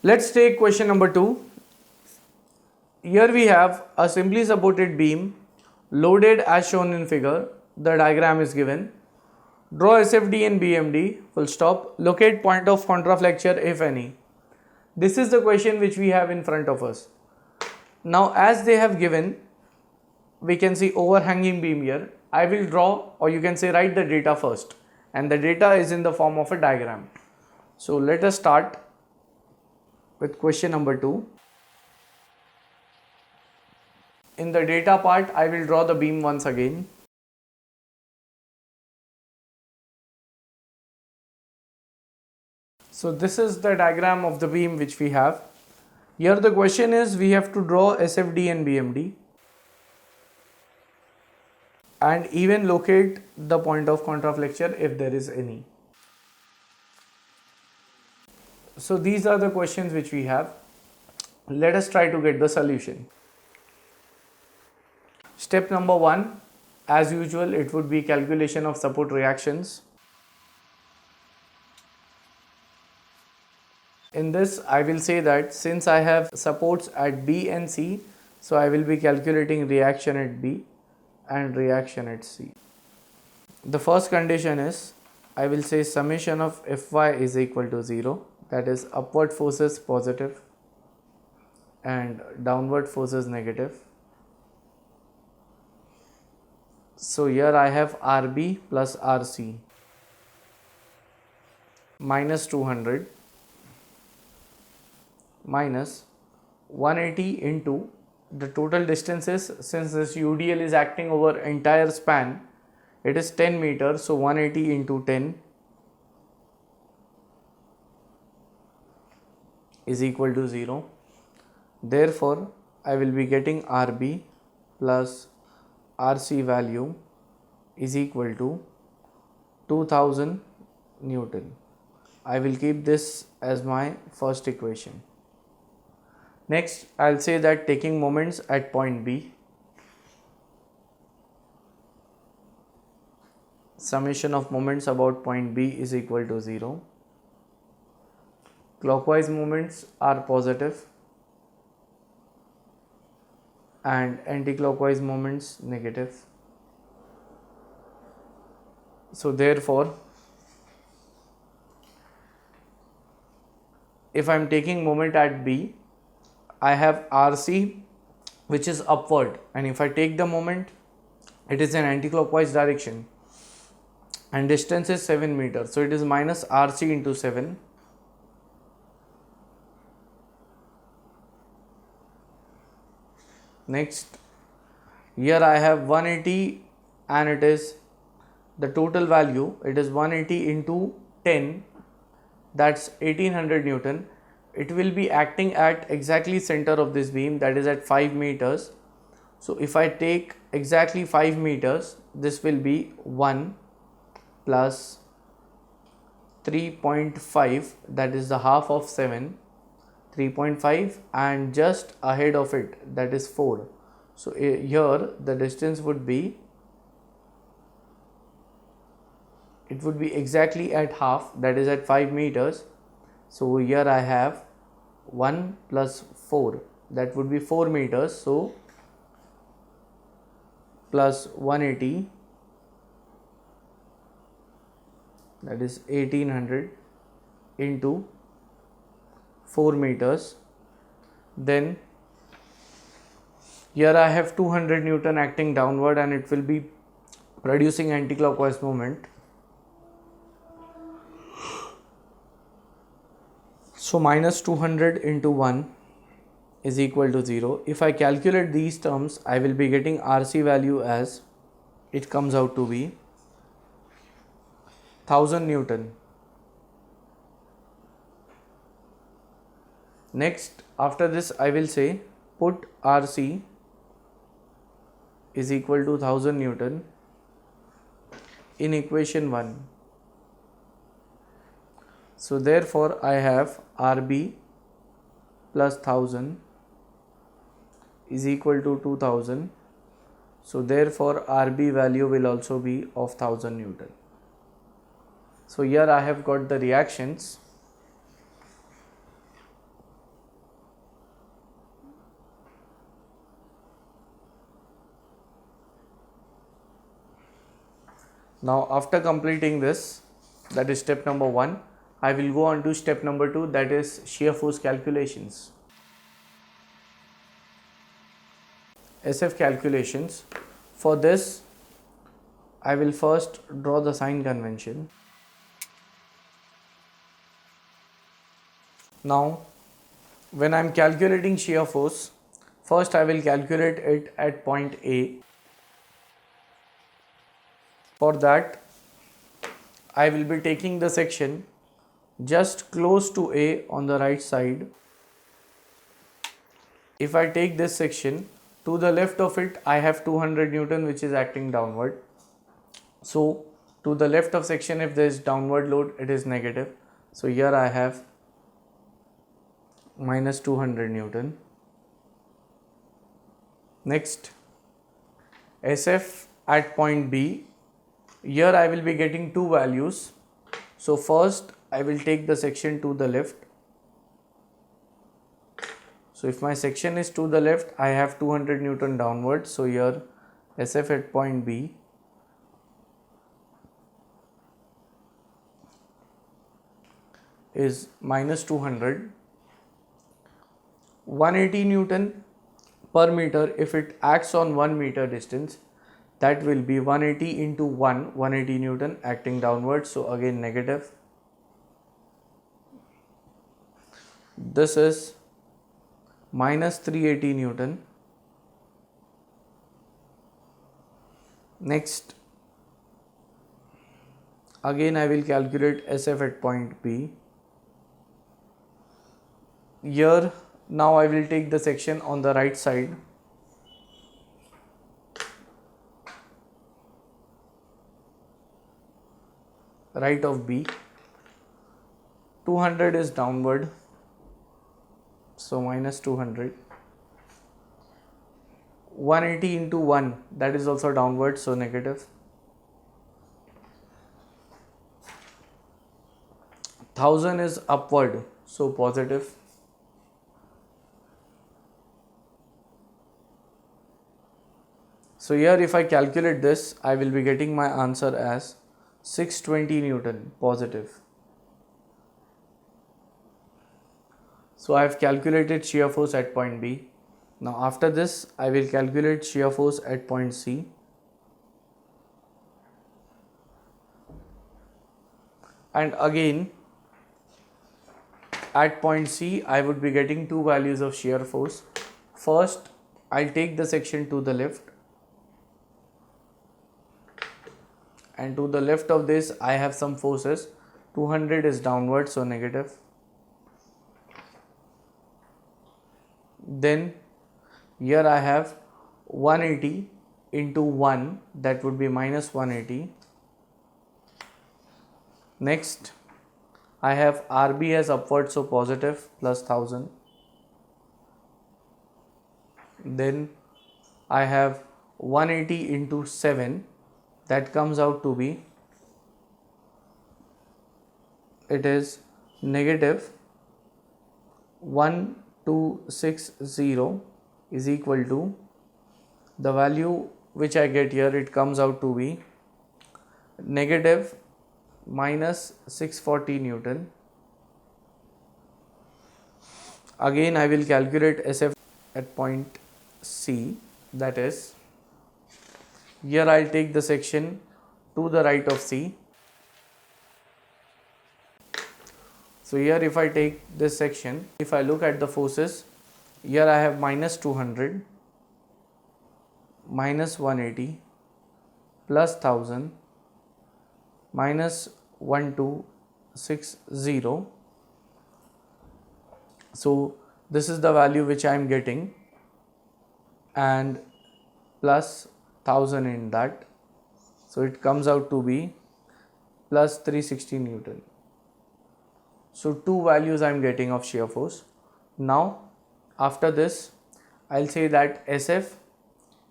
Let's take question number 2. Here we have a simply supported beam loaded as shown in figure. The diagram is given. Draw SFD and BMD, full stop. Locate point of contraflexure if any. This is the question which we have in front of us. Now as they have given, we can see overhanging beam here. I will draw, or you can say write the data first, and the data is in the form of a diagram. So let us start with question number 2. In the data part, I will draw the beam once again. So this is the diagram of the beam which we have. Here the question is, we have to draw SFD and BMD and even locate the point of contraflexure if there is any. So these are the questions which we have. Let us try to get the solution. Step number 1, as usual, it would be calculation of support reactions. In this, I will say that since I have supports at B and C, so I will be calculating reaction at B and reaction at C. The first condition is, I will say summation of Fy is equal to 0, that is upward forces positive and downward forces negative. So here I have RB plus RC minus 200 minus 180 into the total distances, since this UDL is acting over entire span, it is 10 meters, so 180 into 10 is equal to 0. Therefore, I will be getting RB plus RC value is equal to 2000 Newton. I will keep this as my first equation. Next, I will say that taking moments at point B, summation of moments about point B is equal to 0. Clockwise moments are positive and anti-clockwise moments negative. So therefore, if I am taking moment at B, I have RC which is upward, and if I take the moment, it is in anti-clockwise direction and distance is 7 meters, so it is minus RC into 7. Next, here I have 180 and it is the total value, it is 180 into 10, that's 1800 Newton. It will be acting at exactly center of this beam, that is at 5 meters. So if I take exactly 5 meters, this will be 1 plus 3.5, that is the half of 7, 3.5, and just ahead of it, that is 4. So here the distance would be, it would be exactly at half, that is at 5 meters. So here I have 1 plus 4, that would be 4 meters. So plus 180, that is 1800 into 4 meters. Then here I have 200 Newton acting downward and it will be producing anti-clockwise moment. So minus 200 into 1 is equal to 0. If I calculate these terms, I will be getting RC value as, it comes out to be 1000 Newton. Next, after this I will say put RC is equal to 1000 Newton in equation 1. So therefore I have RB plus 1000 is equal to 2000. So therefore RB value will also be of 1000 Newton. So here I have got the reactions. Now after completing this, that is step number 1, I will go on to step number 2, that is shear force calculations. SF calculations. For this, I will first draw the sign convention. Now, when I am calculating shear force, first I will calculate it at point A. For that, I will be taking the section just close to A on the right side. If I take this section, to the left of it I have 200 Newton which is acting downward. So to the left of section, if there is downward load, it is negative. So here I have minus 200 Newton. Next, SF at point B. Here I will be getting two values. So first I will take the section to the left. So if my section is to the left, I have 200 Newton downward. So here SF at point B is minus 200. 180 Newton per meter, if it acts on 1 meter distance, that will be 180 into 180 Newton acting downward. So again negative. This is minus 380 Newton. Next, again I will calculate SF at point B. Here now I will take the section on the right side. Right of B. 200 is downward. So minus 200. 180 into 1, that is also downward, so negative. 1000 is upward, so positive. So here if I calculate this, I will be getting my answer as 620 Newton positive. So I have calculated shear force at point B. Now after this, I will calculate shear force at point C. And again, at point C, I would be getting two values of shear force. First, I'll take the section to the left. And to the left of this, I have some forces. 200 is downward, so negative. Then here I have 180 into 1, that would be minus 180. Next, I have RB as upward, so positive, plus 1000. Then I have 180 into 7, that comes out to be, it is negative 1260 is equal to the value which I get here, it comes out to be negative minus 640 Newton. Again I will calculate SF at point C, that is, here I'll take the section to the right of C. So here if I take this section, if I look at the forces, here I have minus 200, minus 180, plus 1000, minus 1260. So this is the value which I am getting, and plus 1000 in that. So it comes out to be plus 360 Newton. So two values I am getting of shear force. Now after this, I'll say that SF,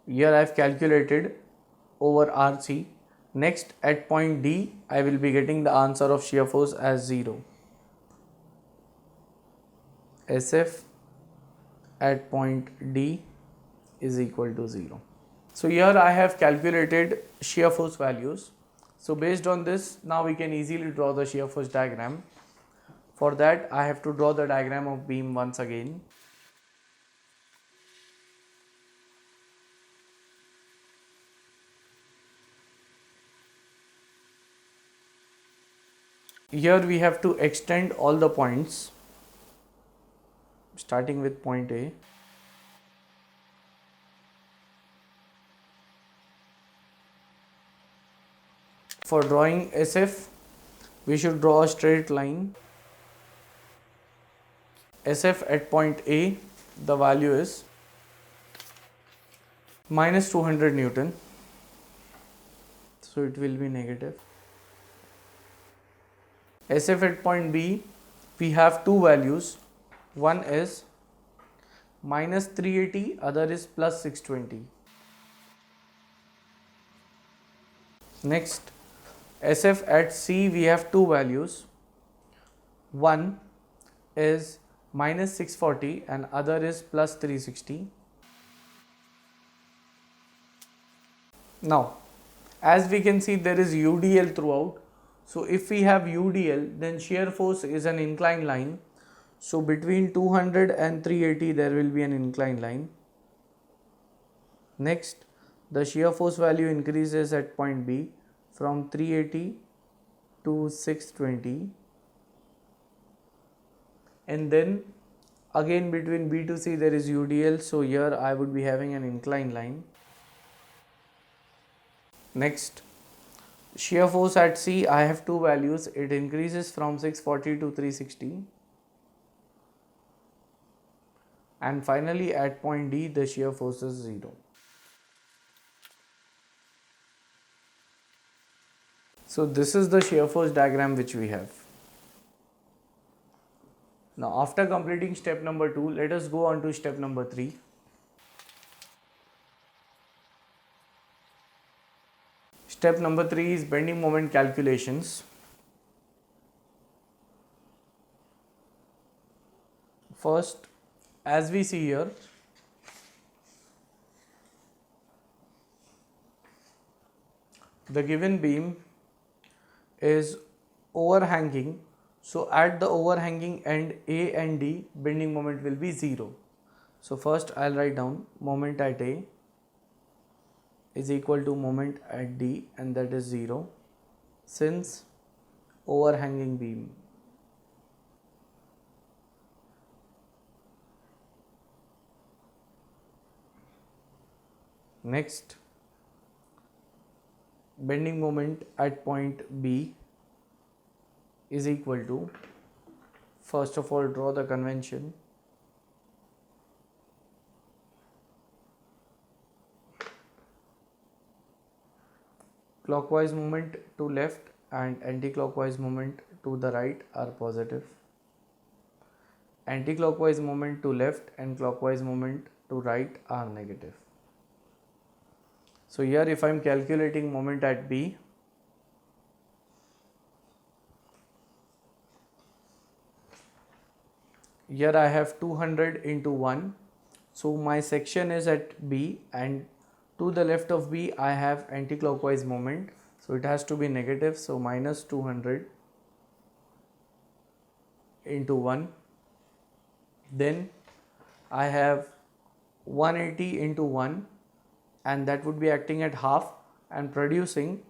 here I have calculated over RC. Next, at point D, I will be getting the answer of shear force as 0. SF at point D is equal to 0. So here I have calculated shear force values. So based on this, now we can easily draw the shear force diagram. For that, I have to draw the diagram of beam once again. Here we have to extend all the points, starting with point A. For drawing SF, we should draw a straight line. SF at point A, the value is minus 200 Newton. So it will be negative. SF at point B, we have two values. One is minus 380, other is plus 620. Next, SF at C, we have two values. One is minus 640 and other is plus 360. Now, as we can see, there is UDL throughout. So if we have UDL, then shear force is an inclined line. So between 200 and 380 there will be an inclined line. Next, the shear force value increases at point B from 380 to 620, and then again between B to C there is UDL, so here I would be having an inclined line. Next, shear force at C, I have two values. It increases from 640 to 360. And finally at point D, the shear force is 0. So this is the shear force diagram which we have. Now after completing step number 2, let us go on to step number 3. Step number 3 is bending moment calculations. First, as we see here, the given beam is overhanging, so at the overhanging end A and D, bending moment will be 0. So first I'll write down moment at A is equal to moment at D, and that is 0 since overhanging beam. Next, bending moment at point B is equal to, first of all draw the convention. Clockwise moment to left and anti-clockwise moment to the right are positive. Anti-clockwise moment to left and clockwise moment to right are negative. So here if I am calculating moment at B, here I have 200 into 1. So my section is at B, and to the left of B I have anti-clockwise moment, so it has to be negative, so minus 200 into 1. Then I have 180 into 1, and that would be acting at half and producing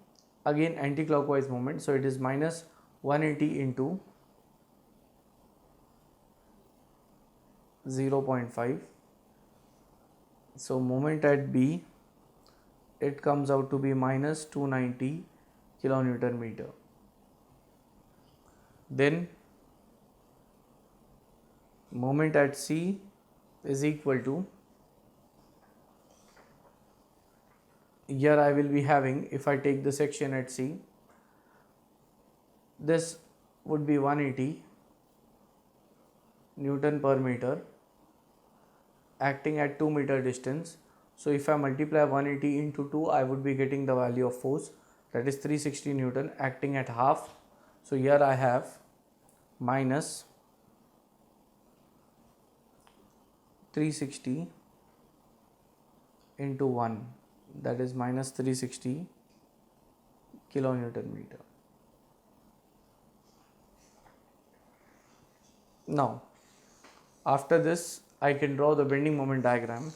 again anti-clockwise moment, so it is minus 180 into 0.5. So moment at B, it comes out to be minus 290 kilonewton meter. Then moment at C is equal to, here I will be having, if I take the section at C, this would be 180 Newton per meter acting at 2 meter distance. So if I multiply 180 into 2, I would be getting the value of force, that is 360 Newton acting at half. So here I have minus 360 into 1, that is minus 360 kilonewton meter. Now, after this, I can draw the bending moment diagram.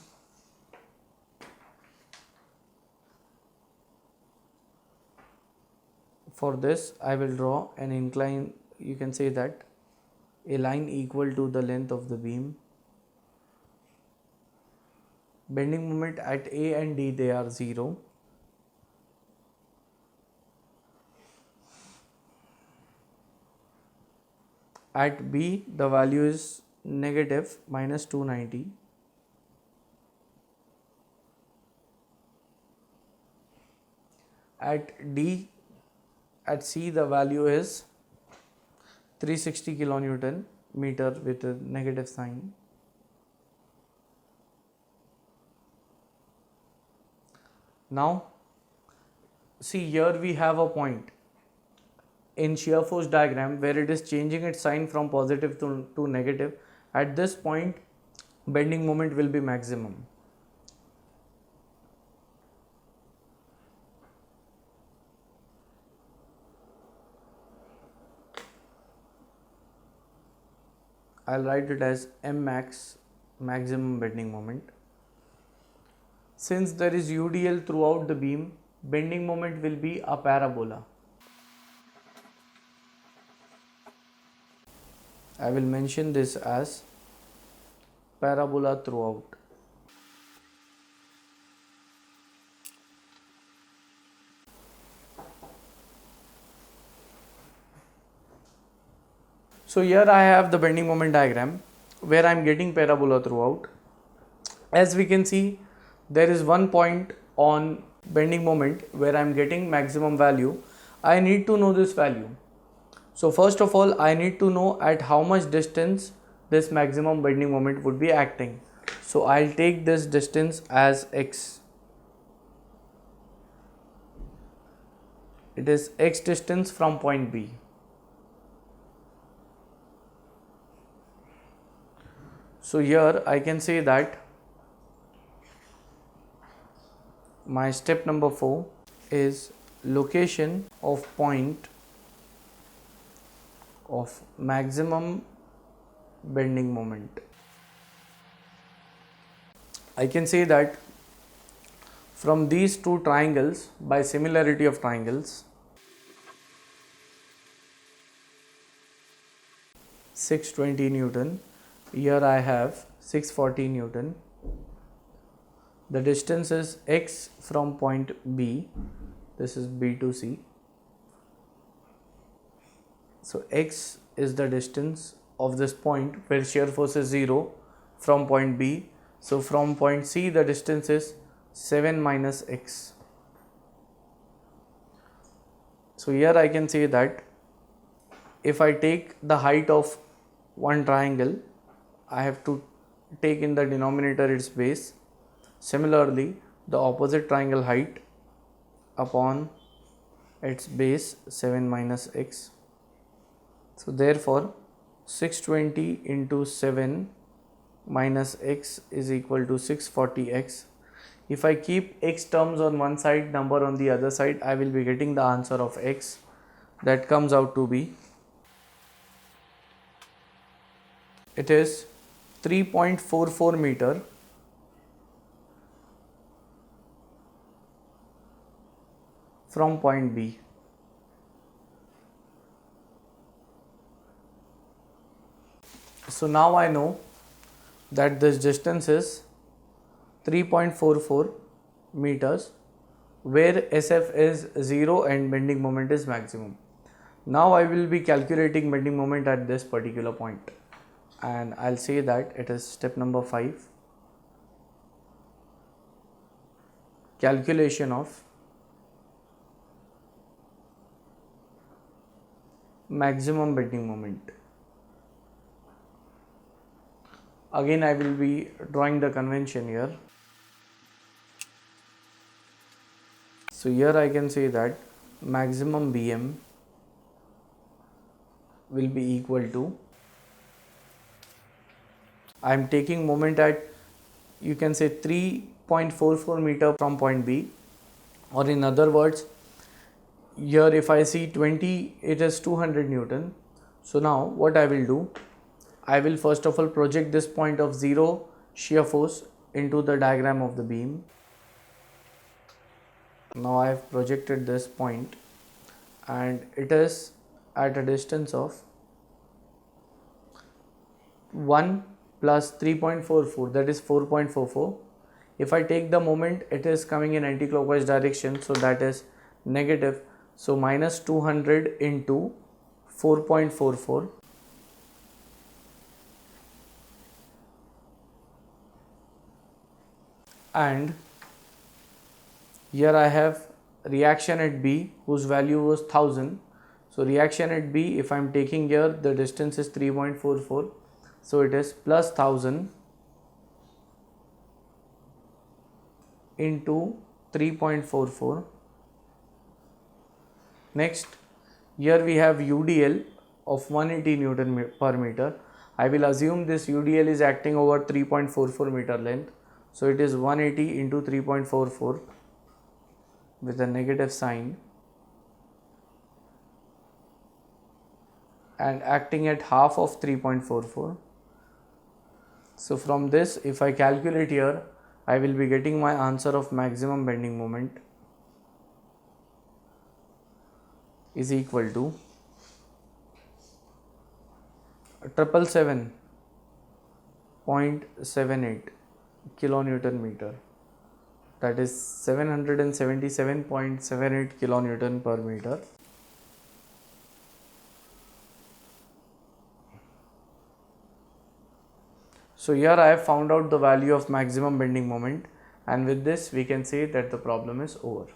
For this, I will draw an incline, you can say that a line equal to the length of the beam. Bending moment at A and D, they are 0. At B, the value is negative minus 290. At D, at C, the value is 360 kilonewton meter with a negative sign. Now, see here we have a point in shear force diagram where it is changing its sign from positive to negative. At this point, bending moment will be maximum. I'll write it as M max, maximum bending moment. Since there is UDL throughout the beam, bending moment will be a parabola. I will mention this as parabola throughout. So here I have the bending moment diagram where I am getting parabola throughout. As we can see, there is one point on bending moment where I am getting maximum value. I need to know this value. So first of all, I need to know at how much distance this maximum bending moment would be acting. So I'll take this distance as x. It is x distance from point B. So here I can say that my step number 4 is location of point of maximum bending moment. I can say that from these two triangles, by similarity of triangles, 620 Newton, here I have 640 Newton. The distance is x from point B, this is B to C. So x is the distance of this point where shear force is 0 from point B. So from point C the distance is 7 minus x. So here I can say that if I take the height of one triangle, I have to take in the denominator its base. Similarly, the opposite triangle height upon its base 7 minus x. So therefore 620 into 7 minus x is equal to 640x. If I keep x terms on one side, number on the other side, I will be getting the answer of x. That comes out to be, it is 3.44 meter from point B. So now I know that this distance is 3.44 meters where SF is 0 and bending moment is maximum. Now I will be calculating bending moment at this particular point, and I'll say that it is step number 5, calculation of maximum bending moment. Again I will be drawing the convention here. So here I can say that maximum BM will be equal to, I am taking moment at, you can say 3.44 meter from point B, or in other words, Here if I see 20, it is 200 Newton. So now what I will do, I will first of all project this point of 0 shear force into the diagram of the beam. Now I have projected this point and it is at a distance of 1 plus 3.44, that is 4.44. If I take the moment, it is coming in anti-clockwise direction, so that is negative. So minus 200 into 4.44, and here I have reaction at B whose value was 1000. So reaction at B, if I am taking here, the distance is 3.44, so it is plus 1000 into 3.44. Next, here we have UDL of 180 Newton per meter. I will assume this UDL is acting over 3.44 meter length. So it is 180 into 3.44 with a negative sign and acting at half of 3.44. So from this, if I calculate here, I will be getting my answer of maximum bending moment is equal to 777.78 kilonewton meter, that is 777.78 kilonewton per meter. So here I have found out the value of maximum bending moment, and with this we can say that the problem is over.